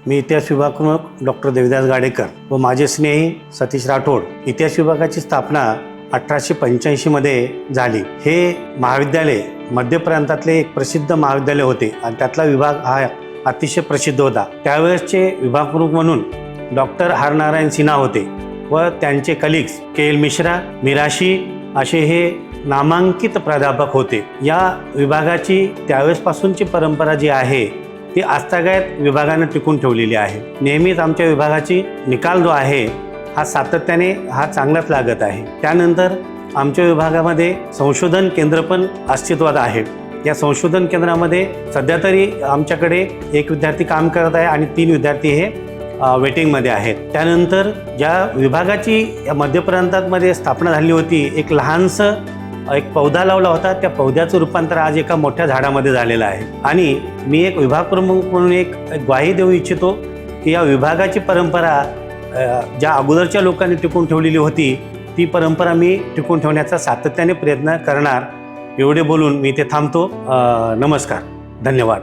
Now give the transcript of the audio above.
मी इतिहास विभाग प्रमुख डॉक्टर देविदास गाडेकर व माझे स्नेही सतीश राठोड। इतिहास विभागाची स्थापना 1885 मध्ये झाली। हे महाविद्यालय मध्य प्रांतातले एक प्रसिद्ध महाविद्यालय होते आणि त्यातला विभाग हा अतिशय प्रसिद्ध होता। त्यावेळेसचे विभाग प्रमुख म्हणून डॉक्टर हरनारायण सिन्हा होते व त्यांचे कलिग्स के.एल. मिश्रा, मिराशी असे हे नामांकित प्राध्यापक होते। या विभागाची त्यावेळेसपासूनची परंपरा जी आहे ती आजतागायत विभागाने टिकून ठेवलेली आहे। नेहमीच आमच्या विभागाची निकाल जो आहे हा सातत्याने चांगलाच लागत आहे। त्यानंतर आमच्या विभागामध्ये संशोधन केंद्र पण अस्तित्वात आहे। या संशोधन केंद्रामध्ये सध्या तरी आमच्याकडे एक विद्यार्थी काम करत आहे आणि 3 विद्यार्थी हे वेटिंगमध्ये आहेत। त्यानंतर ज्या विभागाची मध्य प्रांतामध्ये स्थापना झाली होती, एक लहानसं एक पौधा लावला होता, त्या पौद्याचं रूपांतर आज एका मोठ्या झाडामध्ये झालेलं आहे। आणि मी एक विभाग प्रमुख म्हणून एक ग्वाही देऊ इच्छितो की या विभागाची परंपरा ज्या अगोदरच्या लोकांनी टिकून ठेवलेली होती ती परंपरा मी टिकून ठेवण्याचा सातत्याने प्रयत्न करणार। एवढे बोलून मी इथे थांबतो। नमस्कार, धन्यवाद।